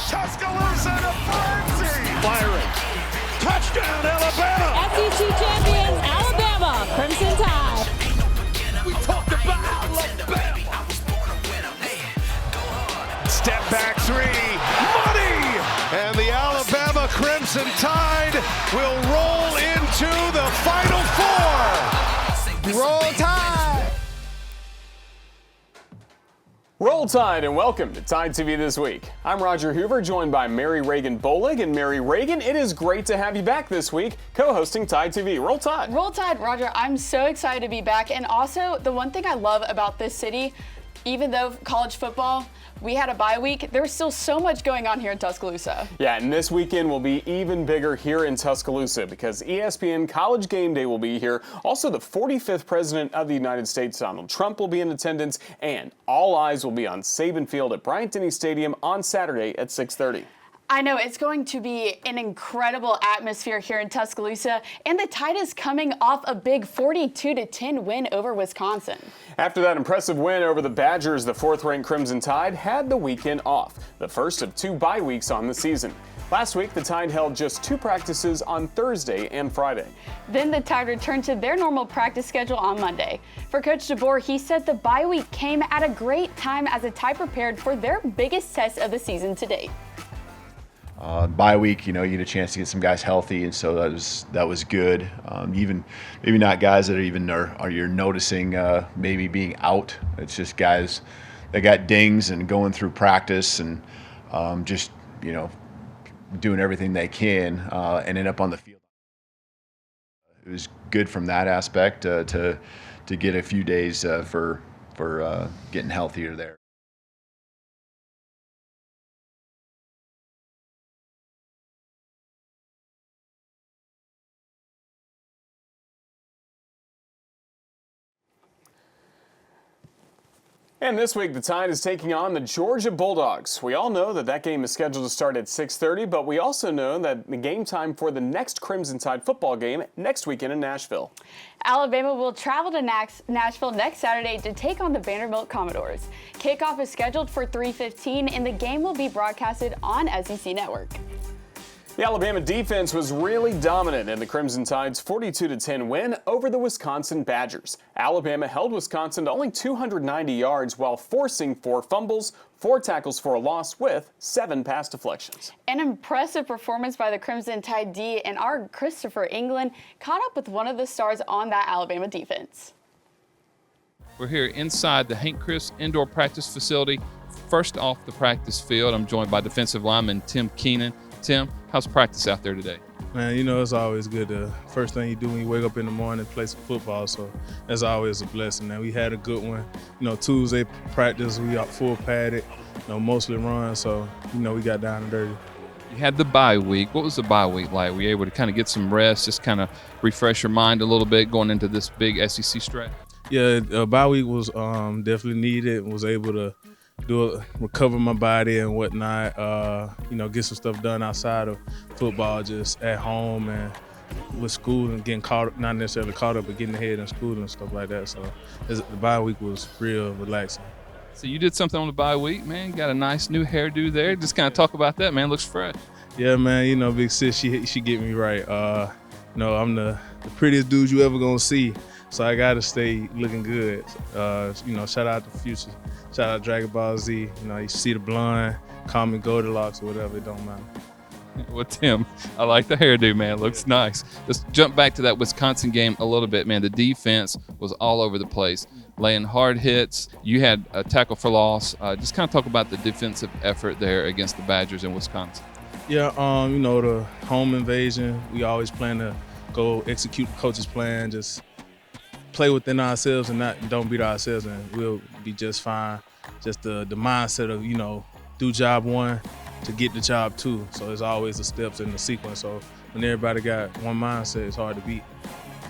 Tuscaloosa to frenzy. Firing. Touchdown, Alabama. SEC champions, Alabama, Crimson Tide. We talked about Alabama. Step back three. Money. And the Alabama Crimson Tide will roll into the Final Four. Roll Tide. Roll Tide and welcome to TideTV This Week. I'm Roger Hoover, joined by Mary Reagan Bolig. And Mary Reagan, it is great to have you back this week, co-hosting TideTV. Roll Tide. Roll Tide, Roger. I'm so excited to be back. And also, the one thing I love about this city, even though college football, we had a bye week, there's still so much going on here in Tuscaloosa. Yeah, and this weekend will be even bigger here in Tuscaloosa because ESPN College Game Day will be here. Also, the 45th President of the United States, Donald Trump, will be in attendance, and all eyes will be on Saban Field at Bryant-Denny Stadium on Saturday at 6:30. I know, it's going to be an incredible atmosphere here in Tuscaloosa, and the Tide is coming off a big 42-10 win over Wisconsin. After that impressive win over the Badgers, the fourth-ranked Crimson Tide had the weekend off, the first of 2 bye weeks on the season. Last week, the Tide held just 2 practices on Thursday and Friday. Then the Tide returned to their normal practice schedule on Monday. For Coach DeBoer, he said the bye week came at a great time as the Tide prepared for their biggest test of the season to date. Bye week, you get a chance to get some guys healthy, and so that was good. Even maybe not guys that you're noticing maybe being out. It's just guys that got dings and going through practice and just doing everything they can and end up on the field. It was good from that aspect to get a few days for getting healthier there. And this week, the Tide is taking on the Georgia Bulldogs. We all know that game is scheduled to start at 6:30, but we also know that the game time for the next Crimson Tide football game next weekend in Nashville. Alabama will travel to Nashville next Saturday to take on the Vanderbilt Commodores. Kickoff is scheduled for 3:15, and the game will be broadcasted on SEC Network. The Alabama defense was really dominant in the Crimson Tide's 42-10 win over the Wisconsin Badgers. Alabama held Wisconsin to only 290 yards while forcing 4 fumbles, 4 tackles for a loss with 7 pass deflections. An impressive performance by the Crimson Tide D, and our Christopher England caught up with one of the stars on that Alabama defense. We're here inside the Hank Chris Indoor Practice Facility. First off the practice field, I'm joined by defensive lineman Tim Keenan. Tim, how's practice out there today? Man, it's always good. The first thing you do when you wake up in the morning, play some football, so that's always a blessing. And we had a good one. Tuesday practice, we got full padded, mostly run, so, we got down and dirty. You had the bye week. What was the bye week like? Were you able to kind of get some rest, just kind of refresh your mind a little bit going into this big SEC stretch? Yeah, bye week was definitely needed. Was able to recover my body and whatnot, get some stuff done outside of football, just at home and with school and getting not necessarily caught up, but getting ahead in school and stuff like that. So the bye week was real relaxing. So you did something on the bye week, man. Got a nice new hairdo there. Just kind of talk about that, man. Looks fresh. Yeah, man. Big sis, she get me right. I'm the prettiest dude you ever gonna see. So I gotta stay looking good. Shout out to Future. Shout out Dragon Ball Z. You see the blonde, call me Goldilocks or whatever, it don't matter. Well, Tim, I like the hairdo, man. Looks nice. Let's jump back to that Wisconsin game a little bit, man. The defense was all over the place, laying hard hits. You had a tackle for loss. Just kind of talk about the defensive effort there against the Badgers in Wisconsin. Yeah, the home invasion, we always plan to go execute the coach's plan, just play within ourselves and don't beat ourselves, and we'll be just fine. Just the mindset of, do job 1 to get the job 2. So it's always the steps in the sequence. So when everybody got one mindset, it's hard to beat.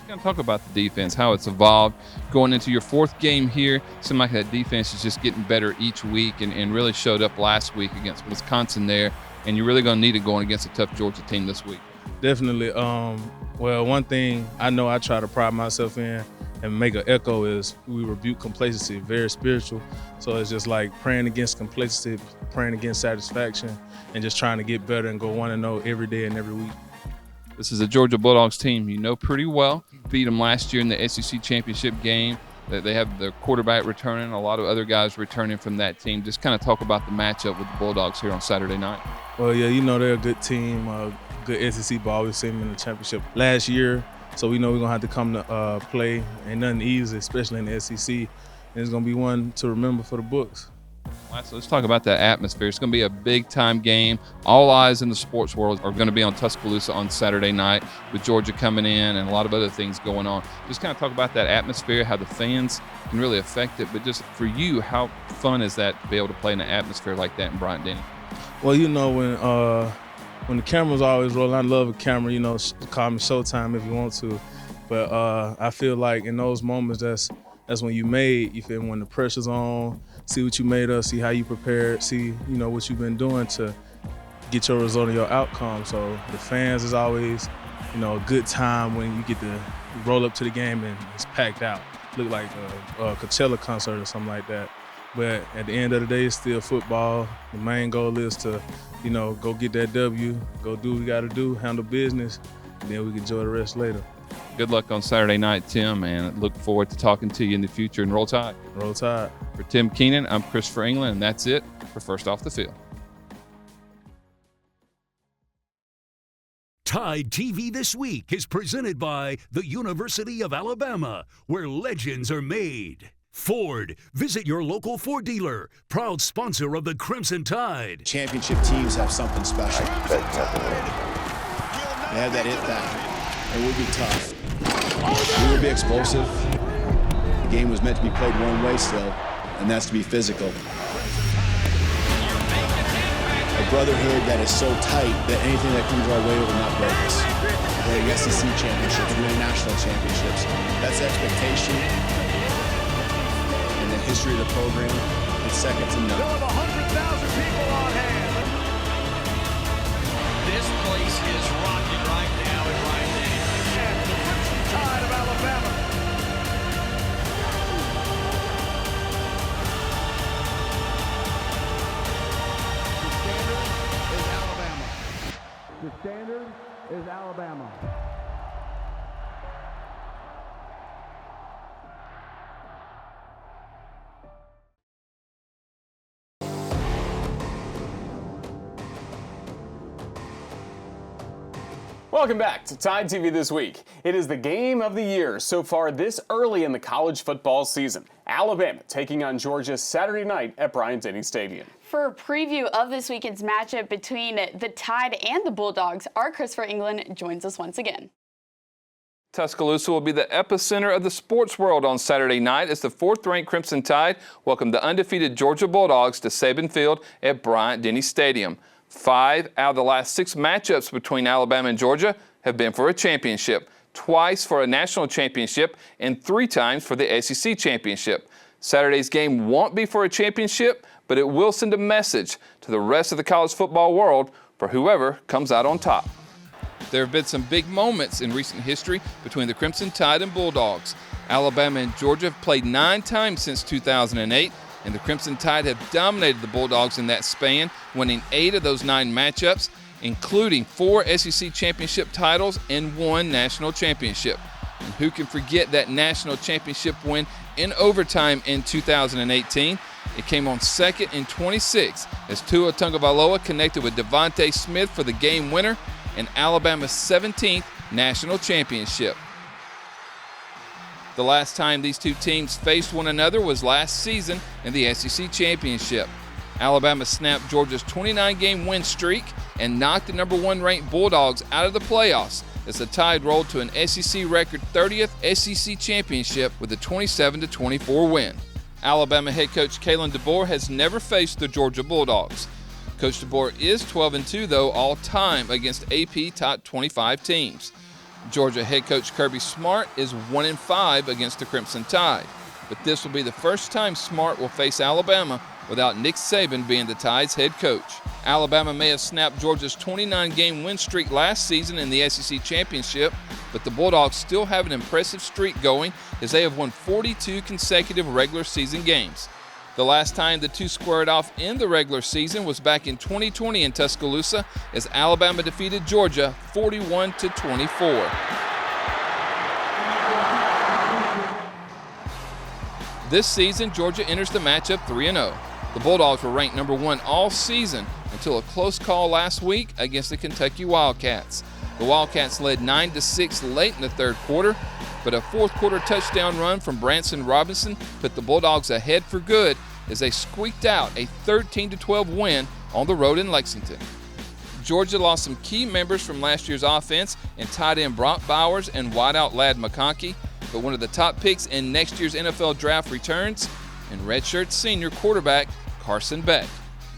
Kind of talk about the defense, how it's evolved going into your 4th game here. Seems like that defense is just getting better each week and really showed up last week against Wisconsin there. And you're really going to need it going against a tough Georgia team this week. Definitely. Well, one thing I know I try to pride myself in and make an echo is we rebuke complacency, very spiritual. So it's just like praying against complacency, praying against satisfaction, and just trying to get better and go 1-0 every day and every week. This is a Georgia Bulldogs team you know pretty well. Beat them last year in the SEC championship game. They have their quarterback returning, a lot of other guys returning from that team. Just kind of talk about the matchup with the Bulldogs here on Saturday night. Well, yeah, you know they're a good team, good SEC ball. We've seen them in the championship last year, so we know we're going to have to come to play. Ain't nothing easy, especially in the SEC. And it's going to be one to remember for the books. All right, so let's talk about that atmosphere. It's going to be a big-time game. All eyes in the sports world are going to be on Tuscaloosa on Saturday night with Georgia coming in and a lot of other things going on. Just kind of talk about that atmosphere, how the fans can really affect it. But just for you, how fun is that to be able to play in an atmosphere like that in Bryant-Denny? Well, you know, when the camera's always rolling, I love a camera, you know, call me Showtime if you want to. But I feel like in those moments, that's when you made, you feel, when the pressure's on, see what you made of, see how you prepared, see, you know, what you've been doing to get your result and your outcome. So the fans is always, you know, a good time when you get to roll up to the game and it's packed out. Look like a Coachella concert or something like that. But at the end of the day, it's still football. The main goal is to, you know, go get that W, go do what we got to do, handle business, and then we can enjoy the rest later. Good luck on Saturday night, Tim, and look forward to talking to you in the future. And Roll Tide. Roll Tide. For Tim Keenan, I'm Christopher England, and that's it for First Off the Field. Tide TV This Week is presented by the University of Alabama, where legends are made. Ford, visit your local Ford dealer, proud sponsor of the Crimson Tide. Championship teams have something special. They have that it factor. It would be tough. We would be explosive. The game was meant to be played one way still, and that's to be physical. A brotherhood that is so tight that anything that comes our way will not break us. Winning SEC championships, winning national championships. That's the expectation. In the history of the program, it's second to none. There are 100,000 people on hand. This place is rocking right now in Bryant-Denny. And the Crimson Tide of Alabama. The standard is Alabama. Welcome back to Tide TV This Week. It is the game of the year so far this early in the college football season. Alabama taking on Georgia Saturday night at Bryant-Denny Stadium. For a preview of this weekend's matchup between the Tide and the Bulldogs, our Christopher England joins us once again. Tuscaloosa will be the epicenter of the sports world on Saturday night as the fourth-ranked Crimson Tide welcome the undefeated Georgia Bulldogs to Saban Field at Bryant-Denny Stadium. 5 out of the last 6 matchups between Alabama and Georgia have been for a championship, twice for a national championship, and 3 times for the SEC championship. Saturday's game won't be for a championship, but it will send a message to the rest of the college football world for whoever comes out on top. There have been some big moments in recent history between the Crimson Tide and Bulldogs. Alabama and Georgia have played 9 times since 2008, and the Crimson Tide have dominated the Bulldogs in that span, winning 8 of those 9 matchups, including 4 SEC championship titles and 1 national championship. And who can forget that national championship win in overtime in 2018? It came on 2nd and 26 as Tua Tagovailoa connected with Devontae Smith for the game winner and Alabama's 17th national championship. The last time these two teams faced one another was last season in the SEC championship. Alabama snapped Georgia's 29-game win streak and knocked the number 1 ranked Bulldogs out of the playoffs as the Tide rolled to an SEC record 30th SEC championship with a 27-24 win. Alabama head coach Kalen DeBoer has never faced the Georgia Bulldogs. Coach DeBoer is 12-2 though all-time against AP top 25 teams. Georgia head coach Kirby Smart is 1-5 against the Crimson Tide. but this will be the first time Smart will face Alabama without Nick Saban being the Tide's head coach. Alabama may have snapped Georgia's 29-game win streak last season in the SEC Championship, but the Bulldogs still have an impressive streak going as they have won 42 consecutive regular season games. The last time the two squared off in the regular season was back in 2020 in Tuscaloosa as Alabama defeated Georgia 41-24. This season, Georgia enters the matchup 3-0. The Bulldogs were ranked number 1 all season until a close call last week against the Kentucky Wildcats. The Wildcats led 9-6 late in the third quarter, but a fourth quarter touchdown run from Branson Robinson put the Bulldogs ahead for good as they squeaked out a 13-12 win on the road in Lexington. Georgia lost some key members from last year's offense in tight end Brock Bowers and wideout Ladd McConkey, but one of the top picks in next year's NFL draft returns and redshirt senior quarterback Carson Beck.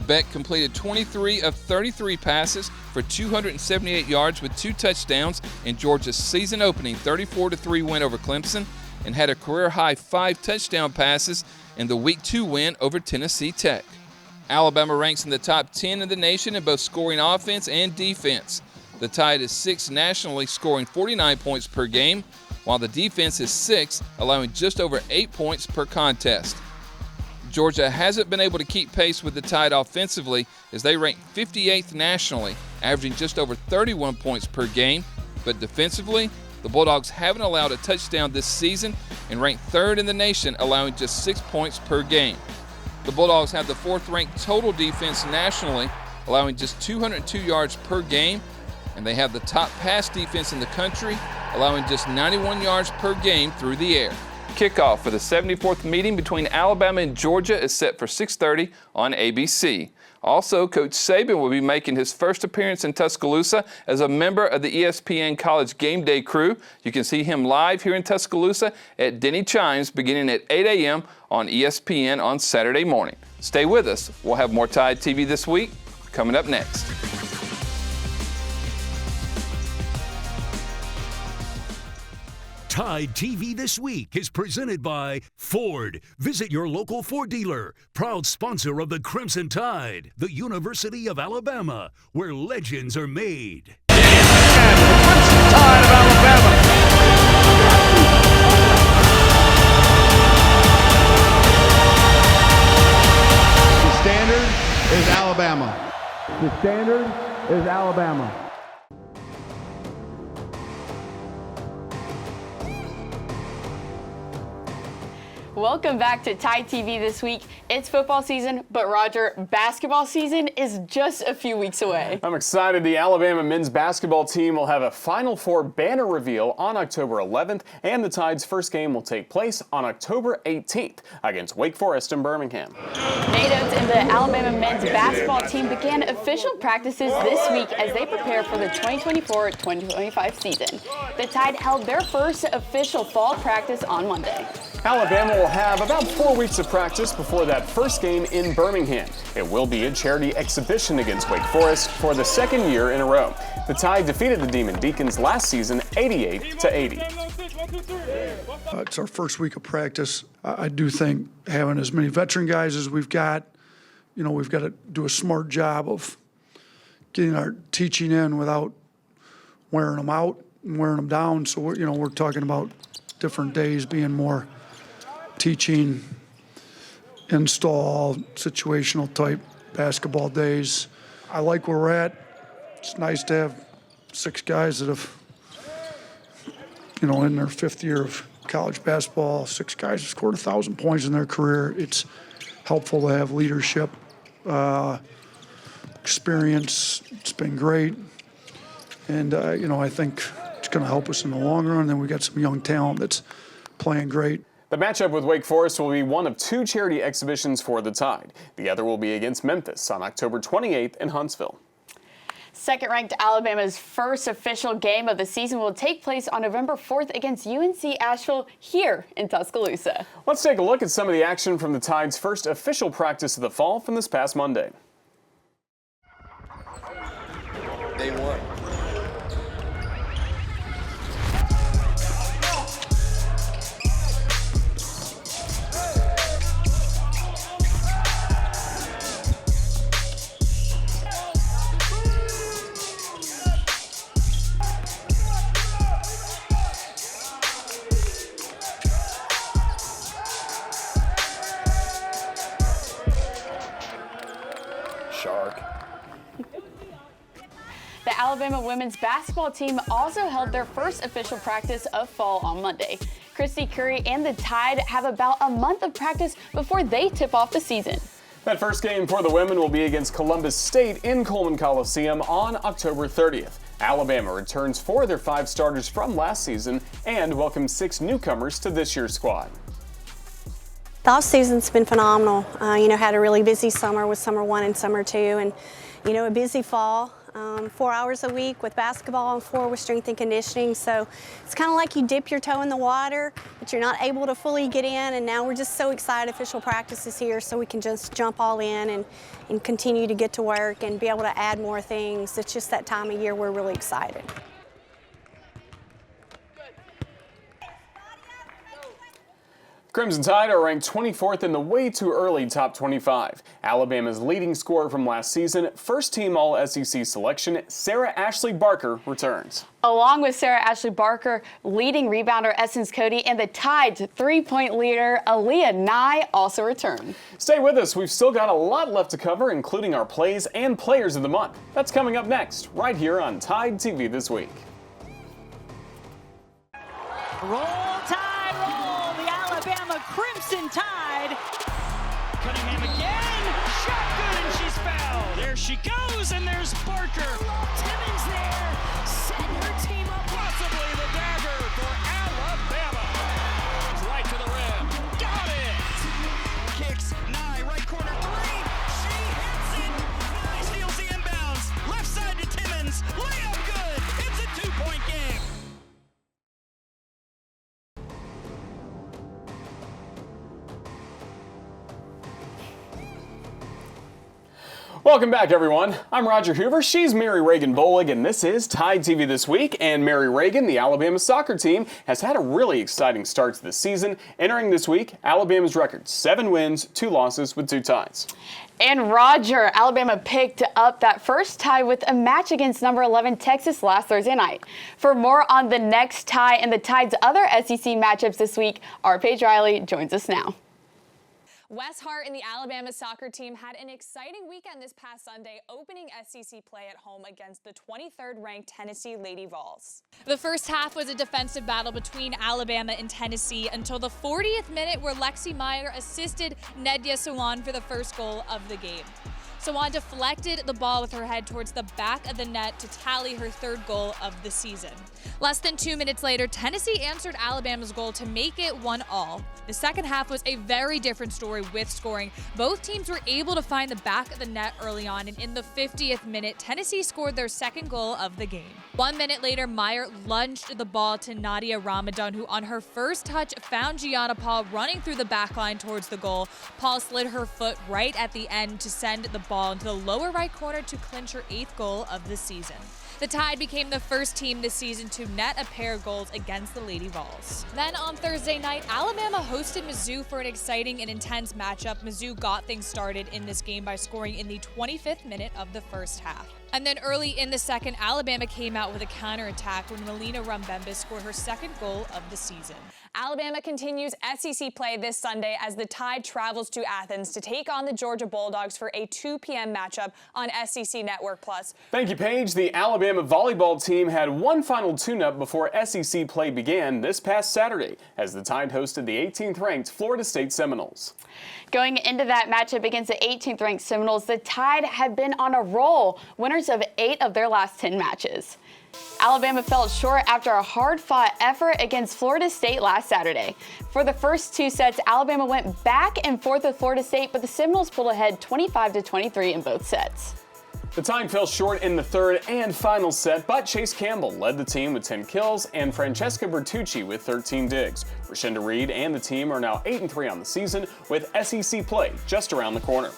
Beck completed 23 of 33 passes for 278 yards with 2 touchdowns in Georgia's season-opening 34-3 win over Clemson and had a career-high 5 touchdown passes in the Week 2 win over Tennessee Tech. Alabama ranks in the top 10 in the nation in both scoring offense and defense. The Tide is 6th nationally, scoring 49 points per game, while the defense is 6th, allowing just over 8 points per contest. Georgia hasn't been able to keep pace with the Tide offensively as they rank 58th nationally, averaging just over 31 points per game, but defensively, the Bulldogs haven't allowed a touchdown this season and rank 3rd in the nation, allowing just 6 points per game. The Bulldogs have the 4th-ranked total defense nationally, allowing just 202 yards per game, and they have the top pass defense in the country, allowing just 91 yards per game through the air. Kickoff for the 74th meeting between Alabama and Georgia is set for 6:30 on ABC. Also, Coach Saban will be making his first appearance in Tuscaloosa as a member of the ESPN College Game Day crew. You can see him live here in Tuscaloosa at Denny Chimes beginning at 8 a.m. on ESPN on Saturday morning. Stay with us. We'll have more Tide TV this week coming up next. Tide TV This Week is presented by Ford. Visit your local Ford dealer. Proud sponsor of the Crimson Tide, the University of Alabama, where legends are made. And the Crimson Tide of Alabama. The standard is Alabama. The standard is Alabama. Welcome back to Tide TV This Week. It's football season, but Roger, basketball season is just a few weeks away. I'm excited. The Alabama men's basketball team will have a Final Four banner reveal on October 11th, and the Tide's first game will take place on October 18th against Wake Forest in Birmingham. Natives and the Alabama men's basketball team began official practices this week as they prepare for the 2024-2025 season. The Tide held their first official fall practice on Monday. Alabama will have about 4 weeks of practice before that first game in Birmingham. It will be a charity exhibition against Wake Forest for the 2nd year in a row. The Tide defeated the Demon Deacons last season 88-80. It's our first week of practice. I do think having as many veteran guys as we've got, we've got to do a smart job of getting our teaching in without wearing them out and wearing them down. So we're talking about different days being more teaching, install, situational type basketball days. I like where we're at. It's nice to have 6 guys that have, in their 5th year of college basketball, 6 guys have scored 1,000 points in their career. It's helpful to have leadership, experience. It's been great. And, I think it's going to help us in the long run. Then we got some young talent that's playing great. The matchup with Wake Forest will be one of 2 charity exhibitions for the Tide. The other will be against Memphis on October 28th in Huntsville. Second-ranked Alabama's first official game of the season will take place on November 4th against UNC Asheville here in Tuscaloosa. Let's take a look at some of the action from the Tide's first official practice of the fall from this past Monday. Day 1. shark. The Alabama women's basketball team also held their first official practice of fall on Monday. Christy Curry and the Tide have about a month of practice before they tip off the season. That first game for the women will be against Columbus State in Coleman Coliseum on October 30th. Alabama returns 4 of their 5 starters from last season and welcomes 6 newcomers to this year's squad. The off season's been phenomenal. Had a really busy summer with summer 1 and summer 2, and a busy fall. 4 hours a week with basketball and 4 with strength and conditioning. So it's kind of like you dip your toe in the water, but you're not able to fully get in. And now we're just so excited official practice is here, so we can just jump all in and continue to get to work and be able to add more things. It's just that time of year we're really excited. Crimson Tide are ranked 24th in the way too early top 25. Alabama's leading scorer from last season, first-team All-SEC selection, Sarah Ashley Barker, returns. Along with Sarah Ashley Barker, leading rebounder Essence Cody and the Tide's 3-point leader Aaliyah Nye also return. Stay with us. We've still got a lot left to cover, including our plays and players of the month. That's coming up next, right here on Tide TV This Week. Roll Tide, roll! The Alabama Crimson Tide. Cunningham again. Shot good, and she's fouled. There she goes, and there's Barker. Timmons there. Setting her team up. Possibly the dagger for Alabama. Right to the rim. Got it. Kicks. Nye, right corner 3. She hits it. Nye steals the inbounds. Left side to Timmons. Layup good. It's a 2-point game. Welcome back, everyone. I'm Roger Hoover. She's Mary Reagan Bolig, and this is Tide TV This Week. And Mary Reagan, the Alabama soccer team, has had a really exciting start to the season. Entering this week, Alabama's record: 7 wins, 2 losses with 2 ties. And Roger, Alabama picked up that first tie with a match against number 11 Texas last Thursday night. For more on the next tie and the Tide's other SEC matchups this week, our Paige Riley joins us now. Wes Hart and the Alabama soccer team had an exciting weekend this past Sunday, opening SEC play at home against the 23rd-ranked Tennessee Lady Vols. The first half was a defensive battle between Alabama and Tennessee until the 40th minute, where Lexi Meyer assisted Nedia Sawan for the first goal of the game. Sawan deflected the ball with her head towards the back of the net to tally her 3rd goal of the season. Less than 2 minutes later, Tennessee answered Alabama's goal to make it 1-1. The second half was a very different story with scoring. Both teams were able to find the back of the net early on, and in the 50th minute, Tennessee scored their 2nd goal of the game. 1 minute later, Meyer lunged the ball to Nadia Ramadan, who on her first touch found Gianna Paul running through the back line towards the goal. Paul slid her foot right at the end to send the ball into the lower right corner to clinch her 8th goal of the season. The Tide became the first team this season to net a pair of goals against the Lady Vols. Then on Thursday night, Alabama hosted Mizzou for an exciting and intense matchup. Mizzou got things started in this game by scoring in the 25th minute of the first half. And then early in the second, Alabama came out with a counterattack when Melina Rumbemba scored her 2nd goal of the season. Alabama continues SEC play this Sunday as the Tide travels to Athens to take on the Georgia Bulldogs for a 2 p.m. matchup on SEC Network Plus. Thank you, Paige. The Alabama volleyball team had one final tune-up before SEC play began this past Saturday as the Tide hosted the 18th-ranked Florida State Seminoles. Going into that matchup against the 18th-ranked Seminoles, the Tide had been on a roll, winners of 8 of their last 10 matches. Alabama fell short after a hard-fought effort against Florida State last Saturday. For the first 2 sets, Alabama went back and forth with Florida State, but the Seminoles pulled ahead 25-23 in both sets. The Tide fell short in the 3rd and final set, but Chase Campbell led the team with 10 kills and Francesca Bertucci with 13 digs. Rashinda Reed and the team are now 8-3 on the season, with SEC play just around the corner.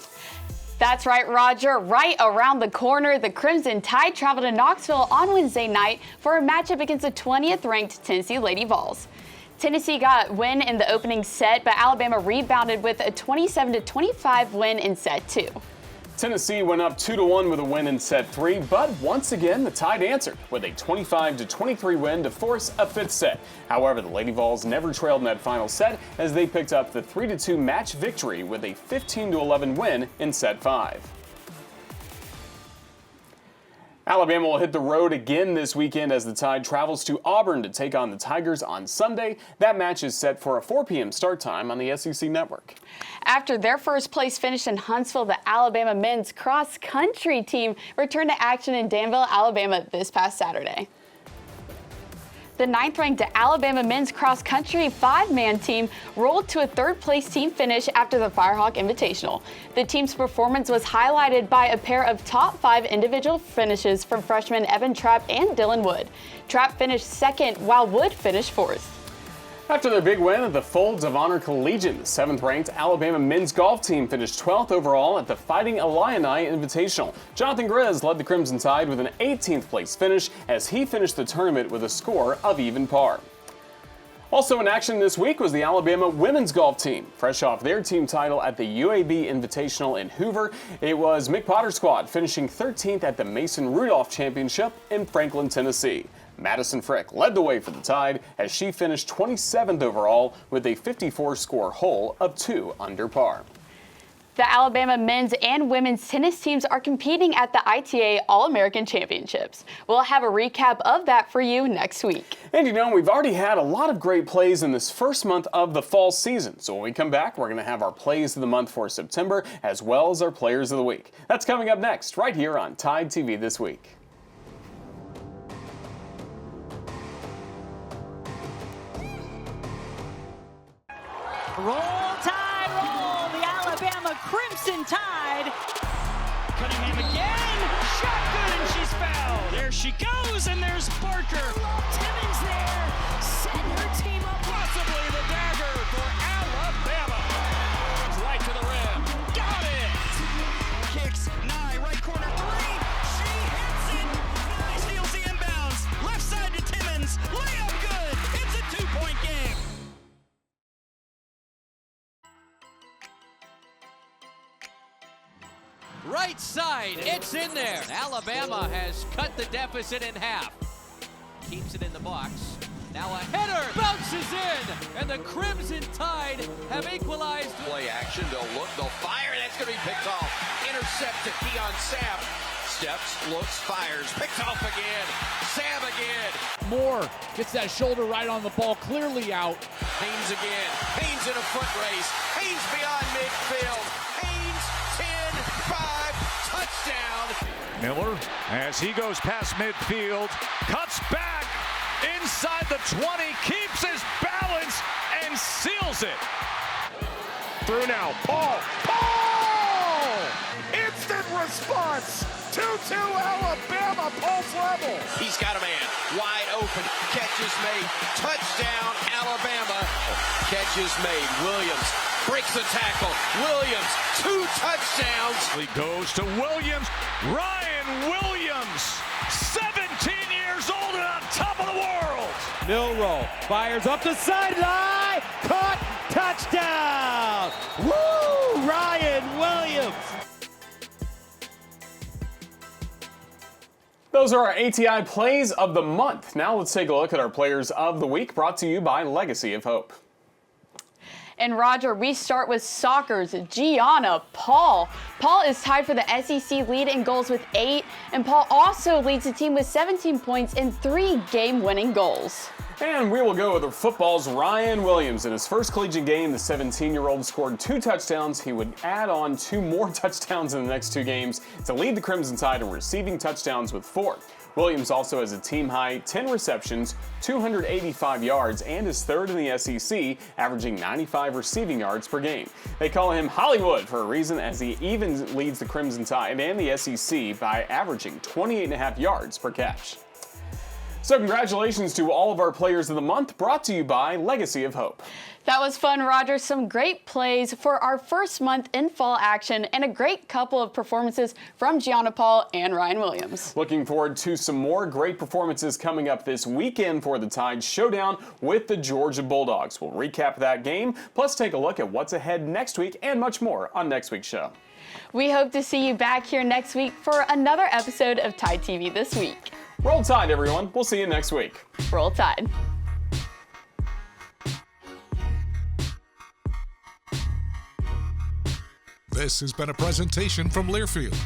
That's right, Roger. Right around the corner, the Crimson Tide traveled to Knoxville on Wednesday night for a matchup against the 20th-ranked Tennessee Lady Vols. Tennessee got a win in the opening set, but Alabama rebounded with a 27-25 win in set 2. Tennessee went up 2-1 with a win in set 3, but once again, the Tide answered with a 25-23 win to force a 5th set. However, the Lady Vols never trailed in that final set as they picked up the 3-2 match victory with a 15-11 win in set 5. Alabama will hit the road again this weekend as the Tide travels to Auburn to take on the Tigers on Sunday. That match is set for a 4 p.m. start time on the SEC Network. After their first place finish in Huntsville, the Alabama men's cross-country team returned to action in Danville, Alabama this past Saturday. The 9th-ranked Alabama men's cross-country 5-man team rolled to a third-place team finish after the Firehawk Invitational. The team's performance was highlighted by a pair of top 5 individual finishes from freshmen Evan Trapp and Dylan Wood. Trapp finished second, while Wood finished fourth. After their big win at the Folds of Honor Collegiate, the 7th-ranked Alabama men's golf team finished 12th overall at the Fighting Illini Invitational. Jonathan Grizz led the Crimson Tide with an 18th place finish as he finished the tournament with a score of even par. Also in action this week was the Alabama women's golf team. Fresh off their team title at the UAB Invitational in Hoover, it was Mick Potter's squad finishing 13th at the Mason Rudolph Championship in Franklin, Tennessee. Madison Frick led the way for the Tide as she finished 27th overall with a 54-score hole of 2 under par. The Alabama men's and women's tennis teams are competing at the ITA All-American Championships. We'll have a recap of that for you next week. And you know, we've already had a lot of great plays in this first month of the fall season. So when we come back, we're going to have our plays of the month for September as well as our players of the week. That's coming up next right here on Tide TV This Week. Roll Tide, roll! The Alabama Crimson Tide. Cunningham again. Shot good and she's fouled. There she goes and there's Barker. Timmons there. Set her team up. Possibly the dagger for Alabama. Right to the rim. Got it. Kicks. Nye, right corner three. She hits it. Nye steals the inbounds. Left side to Timmons. Layup good. It's a 2-point game. Right side, it's in there. Alabama has cut the deficit in half. Keeps it in the box. Now a header bounces in, and the Crimson Tide have equalized. Play action, they'll look, they'll fire, and that's going to be picked off. Intercept to Keon Sam. Steps, looks, fires, picked off again. Sam again. Moore gets that shoulder right on the ball, clearly out. Haynes again. Haynes in a foot race. Haynes beyond midfield. Haynes 10-5 touchdown. Miller, as he goes past midfield, cuts back inside the 20, keeps his balance and seals it. Through now, Paul! Instant response! 2-2 Alabama, Paul's level. He's got a man wide open. Catch is made. Touchdown, Alabama. Catch is made. Williams breaks the tackle. Williams, 2 touchdowns. He goes to Williams. Ryan Williams, 17 years old and on top of the world. Milroe fires up the sideline. Caught. Touchdown. Woo! Ryan Williams. Those are our ATI plays of the month. Now let's take a look at our players of the week, brought to you by Legacy of Hope. And Roger, we start with soccer's Gianna Paul. Paul is tied for the SEC lead in goals with 8, and Paul also leads the team with 17 points and 3 game-winning goals. And we will go with the football's Ryan Williams. In his first collegiate game, the 17-year-old scored 2 touchdowns. He would add on 2 more touchdowns in the next 2 games to lead the Crimson Tide in receiving touchdowns with 4. Williams also has a team-high 10 receptions, 285 yards, and is third in the SEC, averaging 95 receiving yards per game. They call him Hollywood for a reason, as he even leads the Crimson Tide and the SEC by averaging 28.5 yards per catch. So congratulations to all of our players of the month, brought to you by Legacy of Hope. That was fun, Roger. Some great plays for our first month in fall action and a great couple of performances from Gianna Paul and Ryan Williams. Looking forward to some more great performances coming up this weekend for the Tide showdown with the Georgia Bulldogs. We'll recap that game, plus take a look at what's ahead next week and much more on next week's show. We hope to see you back here next week for another episode of Tide TV This Week. Roll Tide, everyone. We'll see you next week. Roll Tide. This has been a presentation from Learfield,